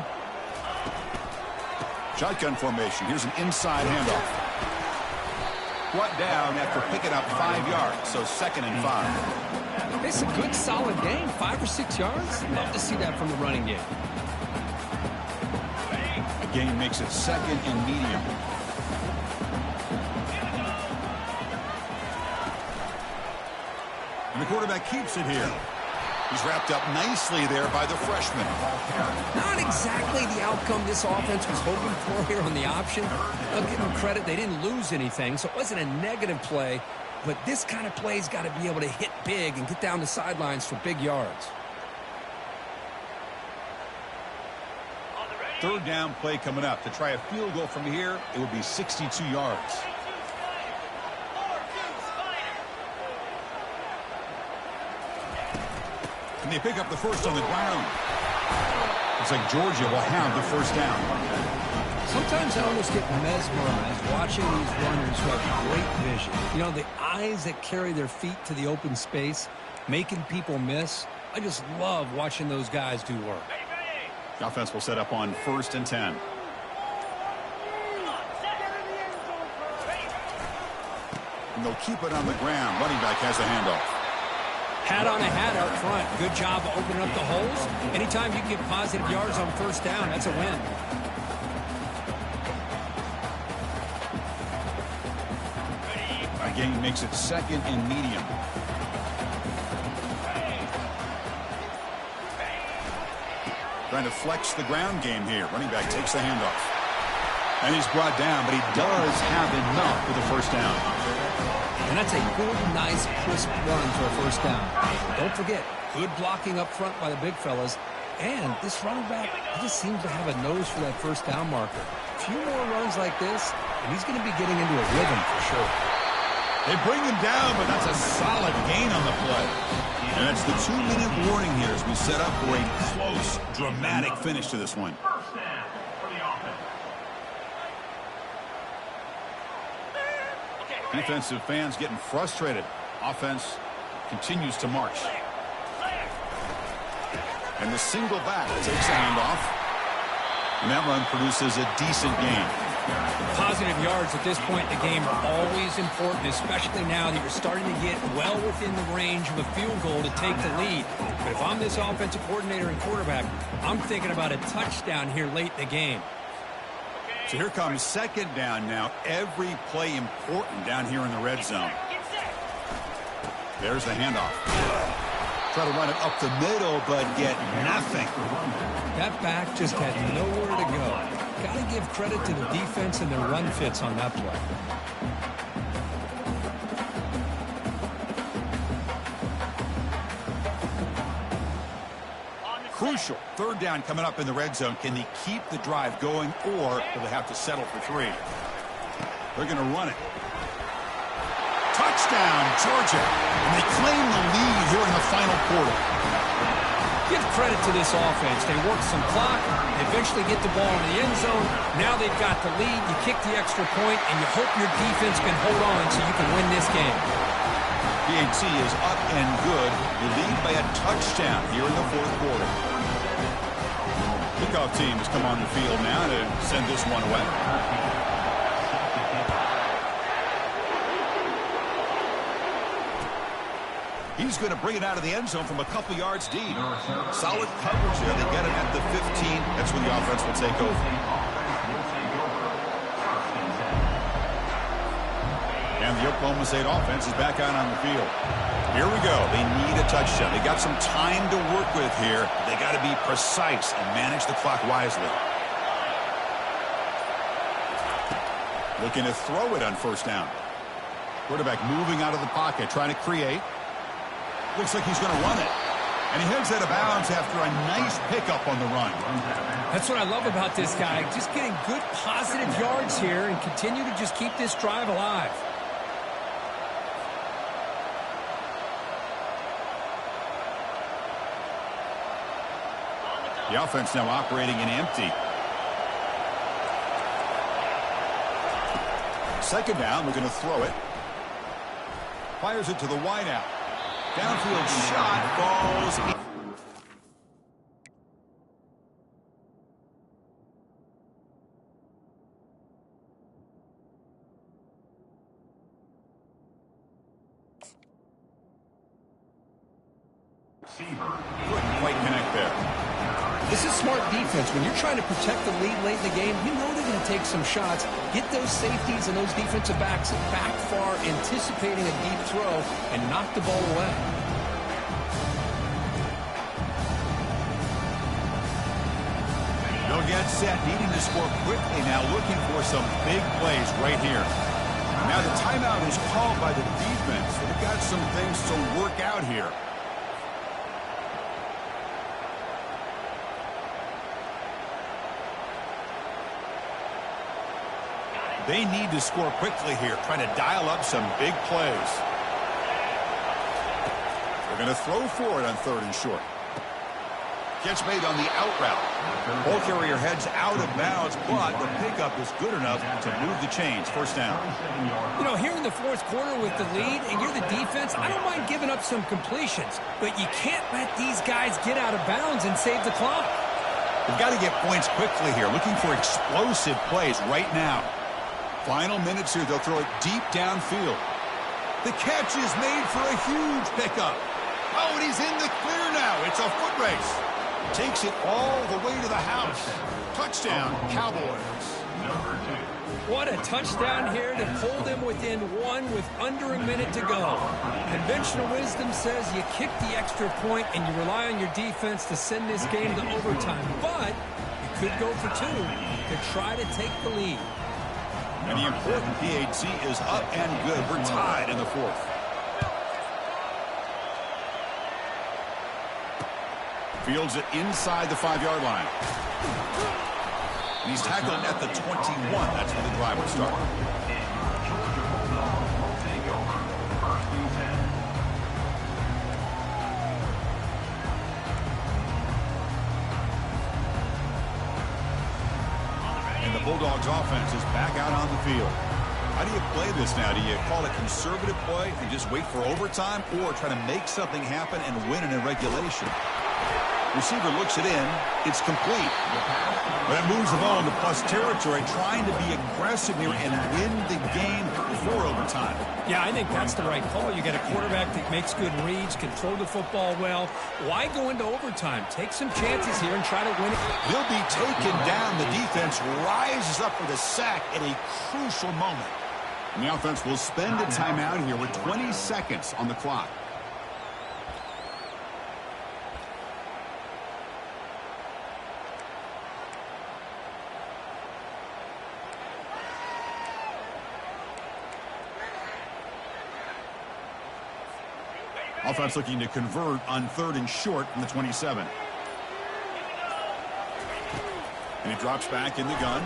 Shotgun formation. Here's an inside handoff. Brought down after picking up 5 yards, so 2nd and 5. It's a good, solid game. 5 or 6 yards. Love to see that from the running game. A gain makes it 2nd and medium. And the quarterback keeps it here. He's wrapped up nicely there by the freshman. Not exactly the outcome this offense was hoping for here on the option. I'll give them credit. They didn't lose anything, so it wasn't a negative play. But this kind of play's got to be able to hit big and get down the sidelines for big yards. Third down play coming up. To try a field goal from here, it would be 62 yards. And they pick up the first on the ground. Looks like Georgia will have the first down. Sometimes I almost get mesmerized watching these runners who have great vision. You know, the eyes that carry their feet to the open space, making people miss. I just love watching those guys do work. The offense will set up on 1st and 10. And they'll keep it on the ground. Running back has the handoff. Hat on a hat up front. Good job of opening up the holes. Anytime you can get positive yards on 1st down, that's a win. A gain makes it 2nd and medium. Trying to flex the ground game here. Running back takes the handoff. And he's brought down, but he does have enough for the 1st down. And that's a good, nice, crisp run for a 1st down. Don't forget, good blocking up front by the big fellas. And this running back, he just seems to have a nose for that 1st down marker. A few more runs like this, and he's going to be getting into a rhythm for sure. They bring him down, but that's a solid gain on the play. And that's the 2-minute warning here as we set up for a close, dramatic finish to this one. First down for the offense. Defensive fans getting frustrated. Offense continues to march. And the single back takes the handoff. And that run produces a decent gain. Positive yards at this point in the game are always important, especially now that you're starting to get well within the range of a field goal to take the lead. But if I'm this offensive coordinator and quarterback, I'm thinking about a touchdown here late in the game. So here comes 2nd down now. Every play important down here in the red zone. There's the handoff. Try to run it up the middle, but get nothing. That back just had nowhere to go. Got to give credit to the defense and their run fits on that play. Crucial 3rd down coming up in the red zone. Can they keep the drive going, or will they have to settle for 3? They're going to run it. Touchdown, Georgia. And they claim the lead here in the final quarter. Give credit to this offense. They work some clock. They eventually get the ball in the end zone. Now they've got the lead. You kick the extra point, and you hope your defense can hold on so you can win this game. Ncaa is up and good. You lead by a touchdown here in the 4th quarter. Kickoff team has come on the field now to send this one away. He's going to bring it out of the end zone from a couple yards deep. Solid coverage there. They get it at the 15. That's when the offense will take over. And the Oklahoma State offense is back out on the field. Here we go. They need a touchdown. They got some time to work with here. They got to be precise and manage the clock wisely. Looking to throw it on 1st down. Quarterback moving out of the pocket, trying to create. Looks like he's going to run it. And he heads out of bounds after a nice pickup on the run. That's what I love about this guy. Just getting good positive yards here and continue to just keep this drive alive. The offense now operating in empty. 2nd down, we're going to throw it. Fires it to the wideout. Downfield shot falls in. Couldn't quite connect there. This is smart defense. When you're trying to protect the lead late in the game, you know they're going to take some shots, get those safeties and those defensive backs back far, anticipating a deep throw, and knock the ball away. They'll get set, needing to score quickly now, looking for some big plays right here. Now the timeout is called by the defense. They've got some things to work out here. They need to score quickly here, trying to dial up some big plays. They're going to throw for it on 3rd and short. Catch made on the out route. Ball carrier heads out of bounds, but the pickup is good enough to move the chains. 1st down. You know, here in the 4th quarter with the lead, and you're the defense, I don't mind giving up some completions, but you can't let these guys get out of bounds and save the clock. They've got to get points quickly here, looking for explosive plays right now. Final minutes here, they'll throw it deep downfield. The catch is made for a huge pickup. Oh, and he's in the clear now. It's a foot race. Takes it all the way to the house. Touchdown, Cowboys. What a touchdown here to pull them within one with under a minute to go. Conventional wisdom says you kick the extra point and you rely on your defense to send this game to overtime. But you could go for two to try to take the lead. And the important PAT is up and good. We're tied in the fourth. Fields it inside the 5-yard line. And he's tackled at the 21. That's where the drive would start. And the Bulldogs offense is back out on the field. How do you play this now? Do you call it conservative play and just wait for overtime, or try to make something happen and win in regulation? Receiver looks it in. It's complete. But it moves the ball into plus territory, trying to be aggressive here and win the game before overtime. Yeah, I think that's the right call. You get a quarterback that makes good reads, can throw the football well. Why go into overtime? Take some chances here and try to win it. He'll be taken down. The defense rises up for the sack at a crucial moment. And the offense will spend a timeout here with 20 seconds on the clock. Offense looking to convert on 3rd and short from the 27. And he drops back in the gun.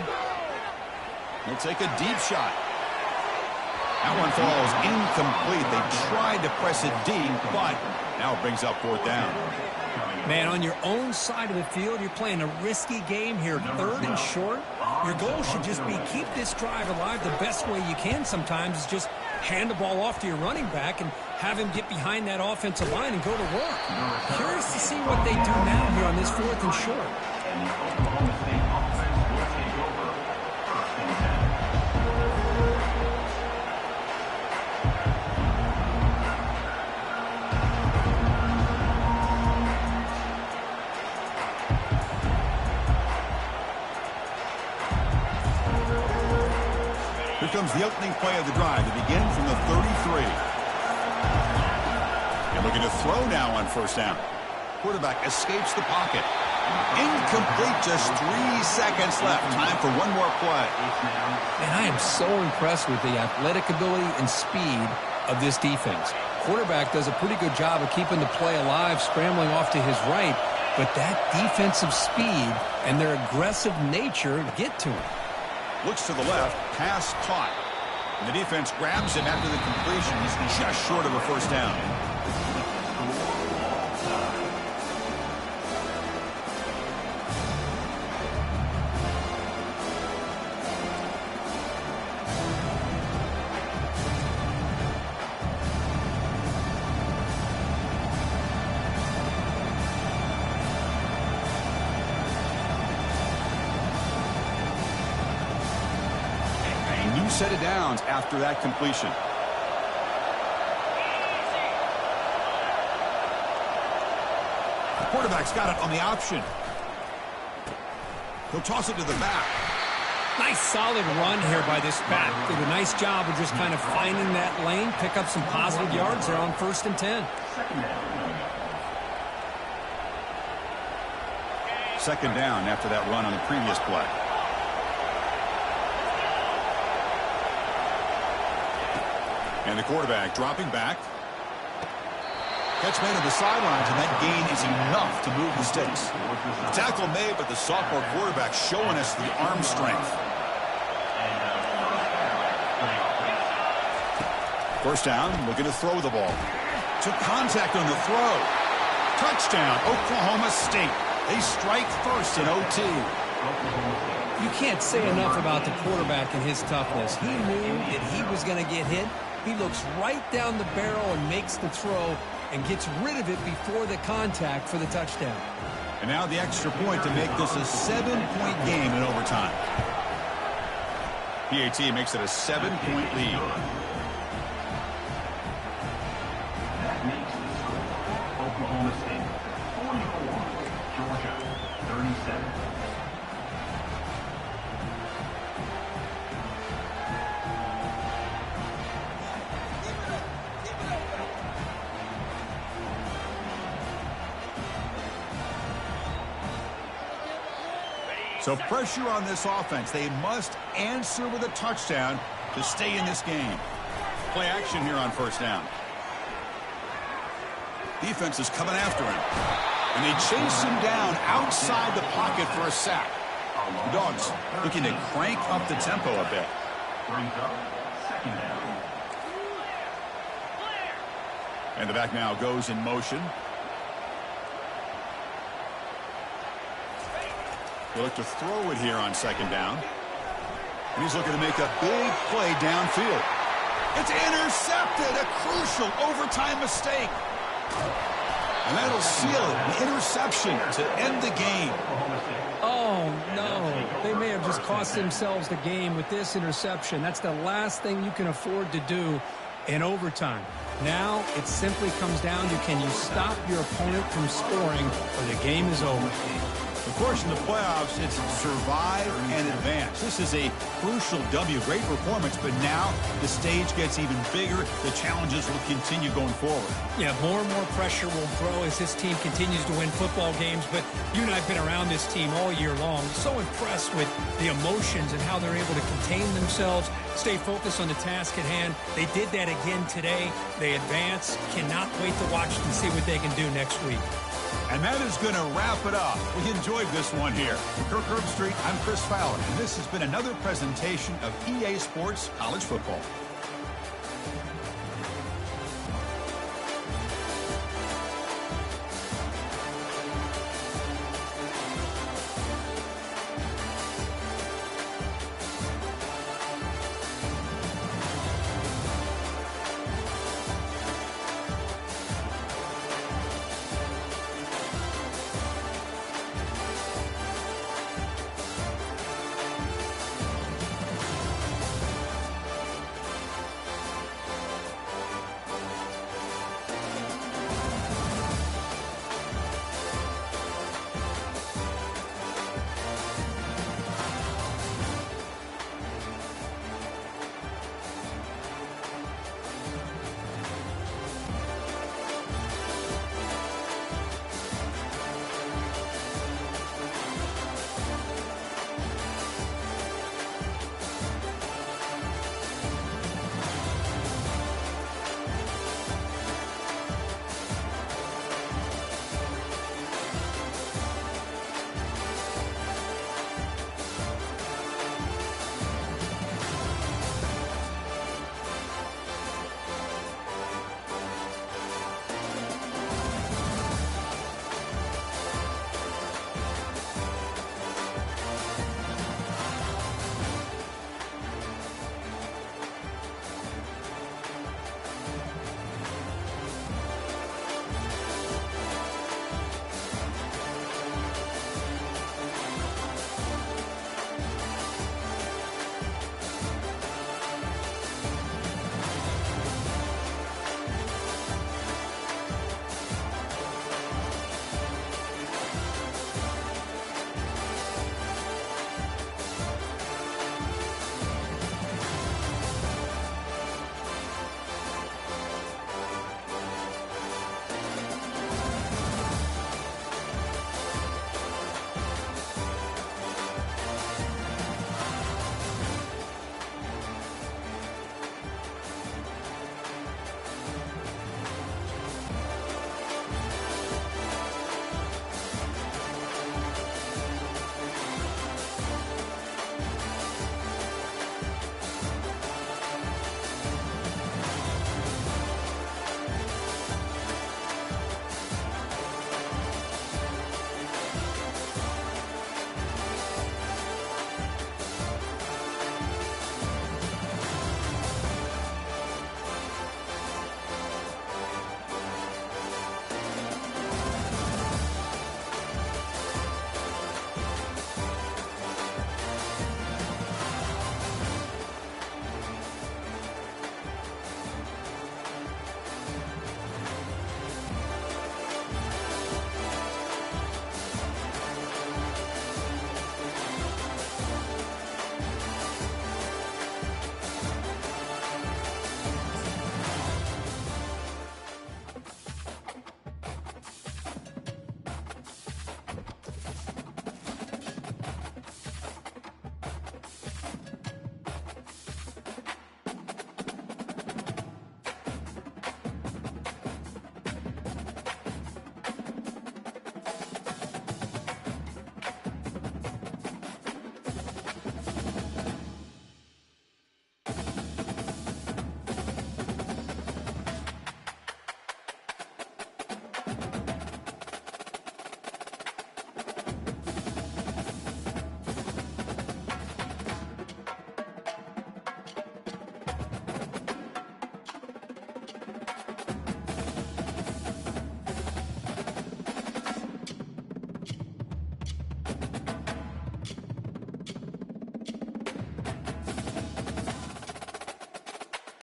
He'll take a deep shot. That one falls incomplete. They tried to press it deep, but now it brings up 4th down. Man, on your own side of the field, you're playing a risky game here. 3rd and short. Your goal should just be keep this drive alive the best way you can sometimes is just hand the ball off to your running back and have him get behind that offensive line and go to work. Curious to see what they do now here on this 4th and short. Here comes the opening play of the drive. They begin from the 33. And looking to throw now on 1st down. Quarterback escapes the pocket. Incomplete, just 3 seconds left. Time for one more play. And I am so impressed with the athletic ability and speed of this defense. Quarterback does a pretty good job of keeping the play alive, scrambling off to his right. But that defensive speed and their aggressive nature get to him. Looks to the left, pass caught. And the defense grabs him after the completion. He's just short of a 1st down. Set of downs after that completion. The quarterback's got it on the option. He'll toss it to the back. Nice solid run here by this back. Did a nice job of just kind of finding that lane, pick up some positive yards there on 1st and 10. 2nd down after that run on the previous play. And the quarterback dropping back. Catch made on the sidelines, and that gain is enough to move the sticks. The tackle made, but the sophomore quarterback showing us the arm strength. 1st down, looking to throw the ball. Took contact on the throw. Touchdown, Oklahoma State. They strike first in OT. You can't say enough about the quarterback and his toughness. He knew that he was going to get hit. He looks right down the barrel and makes the throw and gets rid of it before the contact for the touchdown. And now the extra point to make this a 7-point game in overtime. PAT makes it a 7-point lead. That makes the score Oklahoma State 44, Georgia 37. So pressure on this offense. They must answer with a touchdown to stay in this game. Play action here on first down. Defense is coming after him. And they chase him down outside the pocket for a sack. The Dogs looking to crank up the tempo a bit. Brings up second down. And the back now goes in motion. He'll look to throw it here on second down. And he's looking to make a big play downfield. It's intercepted, a crucial overtime mistake. And that'll seal it, the interception to end the game. Oh, no. They may have just cost themselves the game with this interception. That's the last thing you can afford to do in overtime. Now it simply comes down to, can you stop your opponent from scoring or the game is over. Of course, in the playoffs, it's survive and advance. This is a crucial W. Great performance, but now the stage gets even bigger. The challenges will continue going forward. Yeah, more and more pressure will grow as this team continues to win football games. But you and I have been around this team all year long. So impressed with the emotions and how they're able to contain themselves, stay focused on the task at hand. They did that again today. They advance. Cannot wait to watch and see what they can do next week. And that is going to wrap it up. We enjoyed this one here. From Kirk Herbstreit, I'm Chris Fowler, and this has been another presentation of EA Sports College Football.